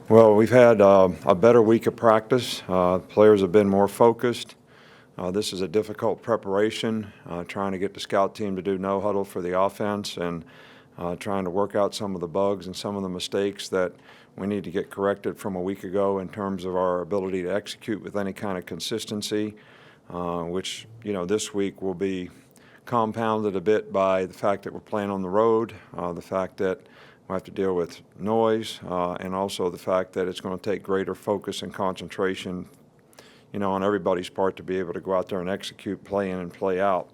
Well, we've had a better week of practice. Players have been more focused. This is a difficult preparation, trying to get the scout team to do no huddle for the offense and trying to work out some of the bugs and some of the mistakes that we need to get corrected from a week ago in terms of our ability to execute with any kind of consistency, which, this week will be compounded a bit by the fact that we're playing on the road, the fact that we have to deal with noise, and also the fact that it's going to take greater focus and concentration, on everybody's part to be able to go out there and execute, play in and play out.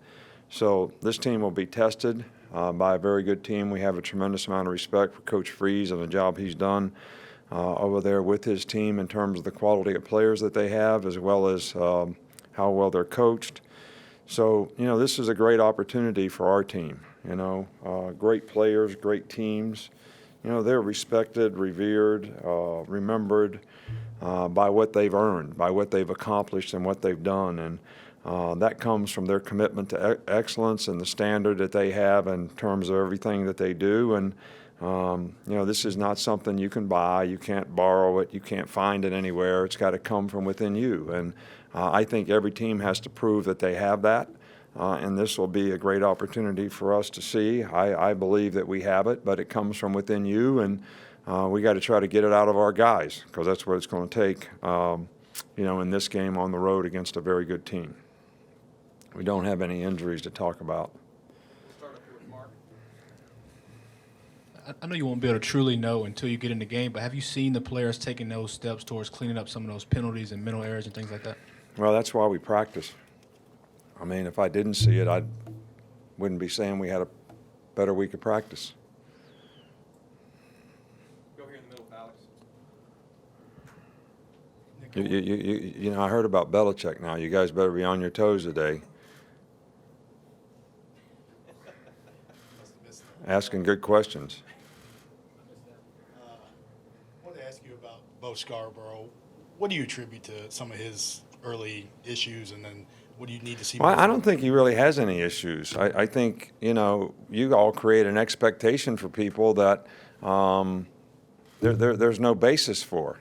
So this team will be tested by a very good team. We have a tremendous amount of respect for Coach Freeze and the job he's done over there with his team in terms of the quality of players that they have, as well as how well they're coached. So, this is a great opportunity for our team. Great players, great teams. They're respected, revered, remembered by what they've earned, by what they've accomplished and what they've done. And that comes from their commitment to excellence and the standard that they have in terms of everything that they do. And, this is not something you can buy. You can't borrow it. You can't find it anywhere. It's got to come from within you. And I think every team has to prove that they have that. And this will be a great opportunity for us to see. I believe that we have it, but it comes from within you, and we got to try to get it out of our guys because that's what it's going to take, in this game on the road against a very good team. We don't have any injuries to talk about. We'll start up here with Mark. I know you won't be able to truly know until you get in the game, but have you seen the players taking those steps towards cleaning up some of those penalties and mental errors and things like that? Well, that's why we practice. I mean, if I didn't see it, I wouldn't be saying we had a better week of practice. Go here in the middle, Alex. I heard about Belichick now. You guys better be on your toes today. Asking good questions. I wanted to ask you about Bo Scarborough. What do you attribute to some of his early issues, and then what do you need to see? Well, I don't think he really has any issues. I think, you all create an expectation for people that there's no basis for.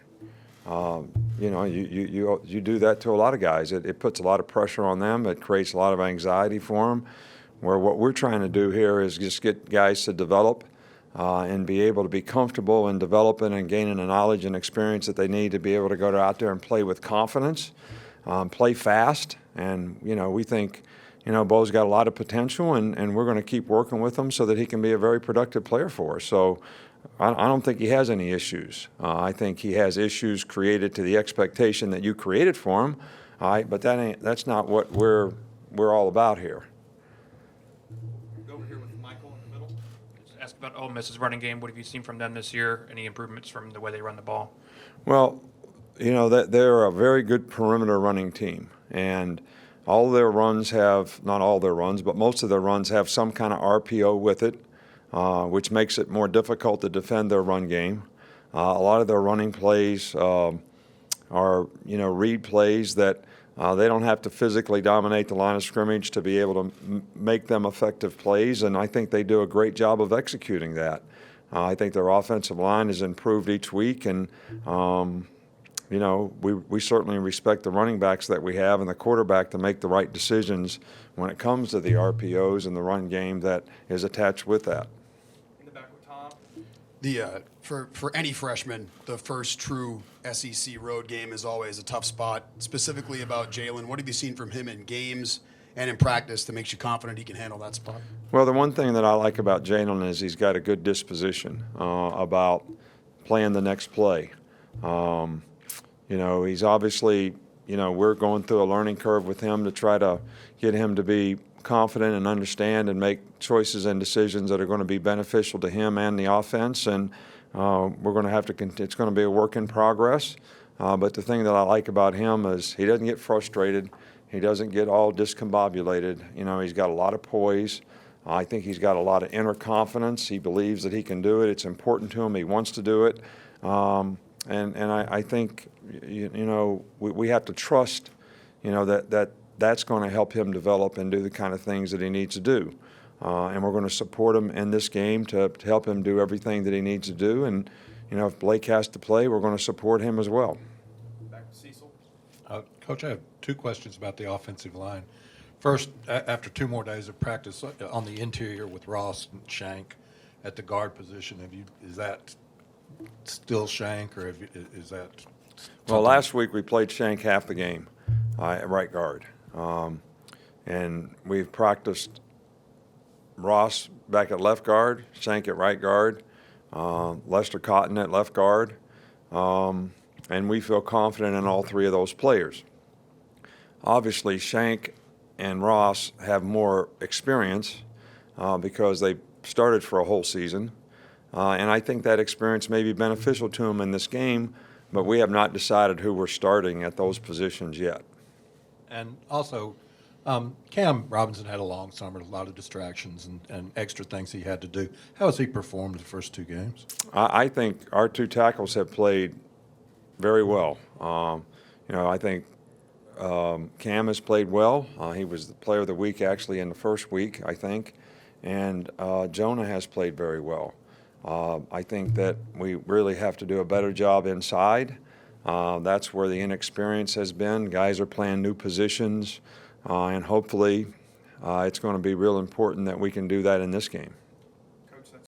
You do that to a lot of guys. It puts a lot of pressure on them. It creates a lot of anxiety for them, where what we're trying to do here is just get guys to develop and be able to be comfortable in developing and gaining the knowledge and experience that they need to be able to go out there and play with confidence, play fast. And, we think, Bo's got a lot of potential, and we're going to keep working with him so that he can be a very productive player for us. So I don't think he has any issues. I think he has issues created to the expectation that you created for him. But that's not what we're all about here. Go over here with Michael in the middle. Just ask about Ole Miss's running game. What have you seen from them this year? Any improvements from the way they run the ball? Well, they're a very good perimeter running team, and all their runs have, not all their runs, but most of their runs have some kind of RPO with it, which makes it more difficult to defend their run game. A lot of their running plays are, read plays that they don't have to physically dominate the line of scrimmage to be able to make them effective plays, and I think they do a great job of executing that. I think their offensive line has improved each week, and we certainly respect the running backs that we have and the quarterback to make the right decisions when it comes to the RPOs and the run game that is attached with that. In the back with Tom. For any freshman, the first true SEC road game is always a tough spot. Specifically about Jalen, what have you seen from him in games and in practice that makes you confident he can handle that spot? Well, the one thing that I like about Jalen is he's got a good disposition about playing the next play. He's obviously, we're going through a learning curve with him to try to get him to be confident and understand and make choices and decisions that are going to be beneficial to him and the offense. And we're going to have to, it's going to be a work in progress. But the thing that I like about him is he doesn't get frustrated. He doesn't get all discombobulated. He's got a lot of poise. I think he's got a lot of inner confidence. He believes that he can do it. It's important to him. He wants to do it. And I think, we have to trust, that's going to help him develop and do the kind of things that he needs to do. And we're going to support him in this game to help him do everything that he needs to do. And, if Blake has to play, we're going to support him as well. Back to Cecil. Coach, I have two questions about the offensive line. First, after 2 more days of practice on the interior with Ross and Shank at the guard position, is that still Shank, or is that? Well, last week we played Shank half the game at right guard. And we've practiced Ross back at left guard, Shank at right guard, Lester Cotton at left guard, and we feel confident in all 3 of those players. Obviously, Shank and Ross have more experience because they started for a whole season, and I think that experience may be beneficial to them in this game, but we have not decided who we're starting at those positions yet. And also, Cam Robinson had a long summer, a lot of distractions and extra things he had to do. How has he performed the first 2 games? I think our 2 tackles have played very well. I think Cam has played well. He was the player of the week actually in the first week, I think. And Jonah has played very well. I think that we really have to do a better job inside. That's where the inexperience has been. Guys are playing new positions, and hopefully it's going to be real important that we can do that in this game.